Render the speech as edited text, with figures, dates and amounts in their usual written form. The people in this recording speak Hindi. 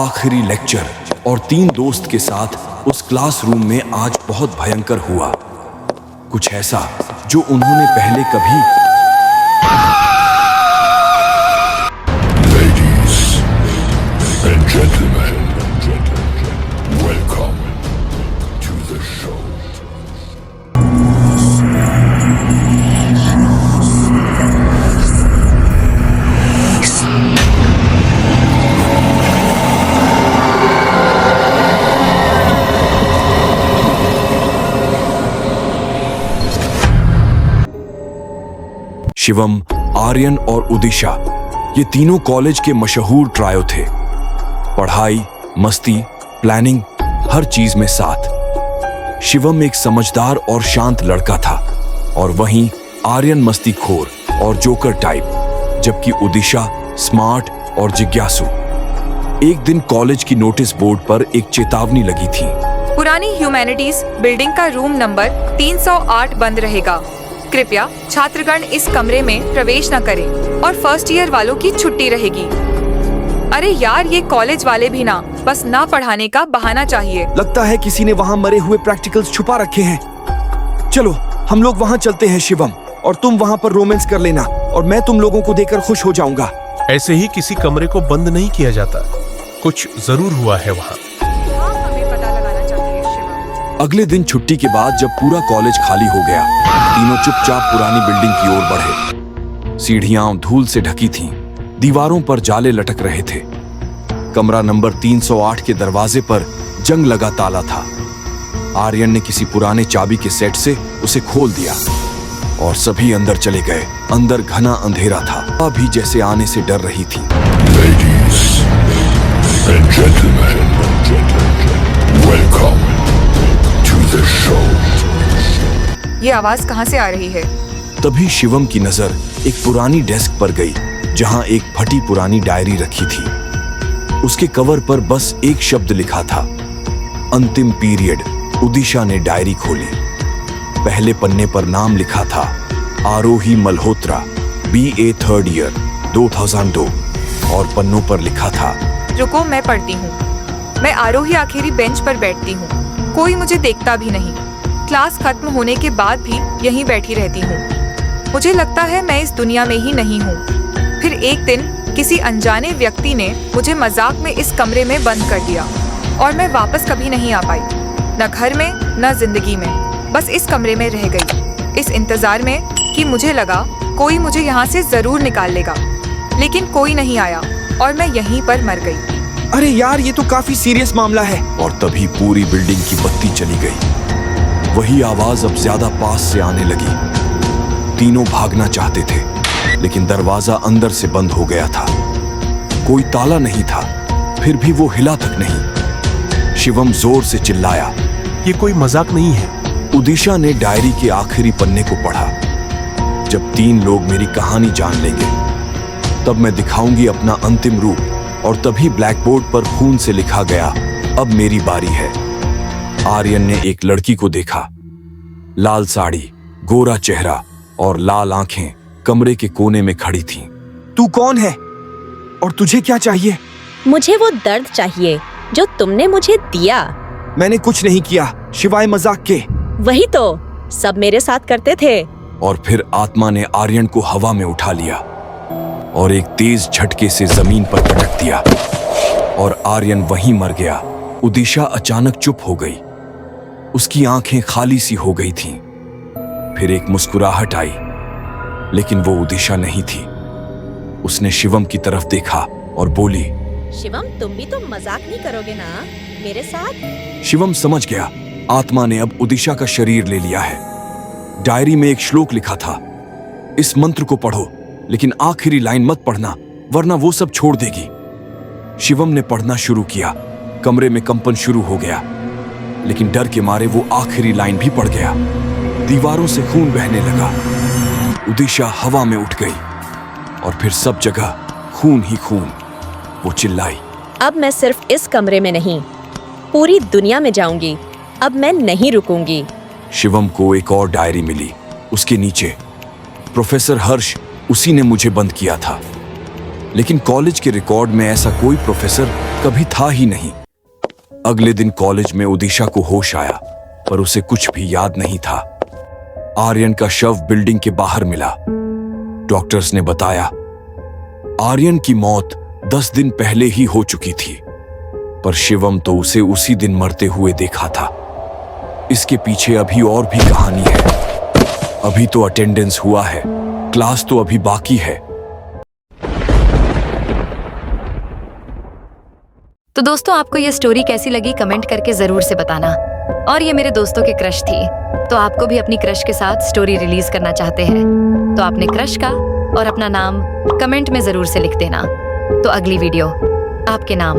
आखिरी लेक्चर और 3 दोस्त के साथ उस क्लासरूम में आज बहुत भयंकर हुआ। कुछ ऐसा जो उन्होंने पहले कभी। Ladies and gentlemen, welcome to the show. Shivam, Aryan और उदिशा, ये तीनों कॉलेज के मशहूर ट्रायो थे। पढ़ाई, मस्ती, प्लानिंग, हर चीज में साथ। शिवम एक समझदार और शांत लड़का था और वहीं आर्यन मस्तीखोर और जोकर टाइप, जबकि उदिशा स्मार्ट और जिज्ञासु। एक दिन कॉलेज की नोटिस बोर्ड पर एक चेतावनी लगी थी। पुरानी ह्यूमैनिटीज बिल्डिंग का रूम नंबर 308 बंद रहेगा। कृपया छात्रगण इस कमरे में प्रवेश न करें और फर्स्ट ईयर वालों की छुट्टी रहेगी। अरे यार, ये कॉलेज वाले भी ना बस ना पढ़ाने का बहाना चाहिए। लगता है किसी ने वहाँ मरे हुए प्रैक्टिकल्स छुपा रखे हैं। चलो हम लोग वहाँ चलते हैं शिवम, और तुम वहाँ पर रोमांस कर लेना और मैं तुम लोगों को देखकर खुश हो जाऊंगा। ऐसे ही किसी कमरे को बंद नहीं किया जाता, कुछ जरूर हुआ है वहाँ। हमें पता लगाना चाहिए शिवम। अगले दिन छुट्टी के बाद जब पूरा कॉलेज खाली हो गया, तीनों चुपचाप पुरानी बिल्डिंग की ओर बढ़े। सीढ़ियां धूल से ढकी थीं, दीवारों पर जाले लटक रहे थे। कमरा नंबर 308 के दरवाजे पर जंग लगा ताला था। आर्यन ने किसी पुराने चाबी के सेट से उसे खोल दिया और सभी अंदर चले गए। अंदर घना अंधेरा था, अभी जैसे आने से डर रही थी। Ladies and gentlemen, welcome to the show. ये आवाज कहाँ से आ रही है? तभी शिवम की नजर एक पुरानी डेस्क पर गई, जहां एक फटी पुरानी डायरी रखी थी। उसके कवर पर बस एक शब्द लिखा था, अंतिम पीरियड। उदिशा ने डायरी खोली। पहले पन्ने पर नाम लिखा था, आरोही मल्होत्रा, BA 3rd ईयर, 2002, और पन्नों पर लिखा था, रुको मैं पढ़ती हूँ। मैं आरोही आखिरी बेंच पर बैठती हूँ। कोई मुझे देखता भी नहीं। क्लास खत्म होने के बाद भी यहीं बैठी रहती हूँ। मुझे लगता है मैं इस दुनिया में ही नहीं हूँ। फिर एक दिन किसी अनजाने व्यक्ति ने मुझे मजाक में इस कमरे में बंद कर दिया और मैं वापस कभी नहीं आ पाई, न घर में न जिंदगी में। बस इस कमरे में रह गई, इस इंतजार में कि मुझे लगा कोई मुझे यहाँ से जरूर निकाल लेगा, लेकिन कोई नहीं आया और मैं यहीं पर मर गई। अरे यार, ये तो काफी सीरियस मामला है। और तभी पूरी बिल्डिंग की बत्ती चली गई। वही आवाज अब ज्यादा पास से आने लगी। तीनों भागना चाहते थे, लेकिन दरवाजा अंदर से बंद हो गया था। कोई ताला नहीं था, फिर भी वो हिला तक नहीं। शिवम जोर से चिल्लाया, ये कोई मजाक नहीं है। उदिशा ने डायरी के आखिरी पन्ने को पढ़ा। जब 3 लोग मेरी कहानी जान लेंगे, तब मैं दिखाऊंगी अपना अंतिम रूप। और तभी ब्लैकबोर्ड पर खून से लिखा गया, अब मेरी बारी है। आर्यन ने एक लड़की को देखा। लाल साड़ी, गोरा चेहरा और लाल आंखें कमरे के कोने में खड़ी थीं। तू कौन है और तुझे क्या चाहिए? मुझे वो दर्द चाहिए जो तुमने मुझे दिया। मैंने कुछ नहीं किया सिवाय मजाक के। वही तो सब मेरे साथ करते थे। और फिर आत्मा ने आर्यन को हवा में उठा लिया और एक तेज झटके से जमीन पर पटक दिया और आर्यन वहीं मर गया। उदिशा अचानक चुप हो गई। उसकी आंखें खाली सी हो गई थीं। फिर एक मुस्कुराहट आई, लेकिन वो उदिशा नहीं थी। उसने शिवम की तरफ देखा और बोली, शिवम, तुम भी तो मजाक नहीं करोगे ना मेरे साथ? शिवम समझ गया, आत्मा ने अब उदिशा का शरीर ले लिया है। डायरी में एक श्लोक लिखा था, इस मंत्र को पढ़ो, लेकिन आखिरी लाइन मत पढ़ना, वरना वो सब छोड़ देगी। शिवम ने पढ़ना शुरू किया। कमरे में कंपन शुरू हो गया, लेकिन डर के मारे वो आखिरी लाइन भी पढ़ गया। दीवारों से खून बहने लगा। उदिशा हवा में उठ गई और फिर सब जगह खून ही खून। वो चिल्लाई, अब मैं सिर्फ इस कमरे में नहीं, पूरी दुनिया में जाऊंगी। अब मैं नहीं रुकूंगी। शिवम को एक और डायरी मिली। उसके नीचे, प्रोफेसर हर्ष, उसी ने मुझे बंद किया था। लेकिन कॉलेज के रिकॉर्ड में ऐसा कोई प्रोफेसर कभी था ही नहीं। अगले दिन कॉलेज में उदिशा को होश आया, पर उसे कुछ भी याद नहीं था। आर्यन का शव बिल्डिंग के बाहर मिला। डॉक्टर्स ने बताया आर्यन की मौत 10 दिन पहले ही हो चुकी थी, पर शिवम तो उसे उसी दिन मरते हुए देखा था। इसके पीछे अभी और भी कहानी है। अभी तो अटेंडेंस हुआ है, क्लास तो अभी बाकी है। तो दोस्तों, आपको ये स्टोरी कैसी लगी कमेंट करके जरूर से बताना। और ये मेरे दोस्तों के क्रश थी, तो आपको भी अपनी क्रश के साथ स्टोरी रिलीज करना चाहते हैं तो आपने क्रश का और अपना नाम कमेंट में जरूर से लिख देना। तो अगली वीडियो आपके नाम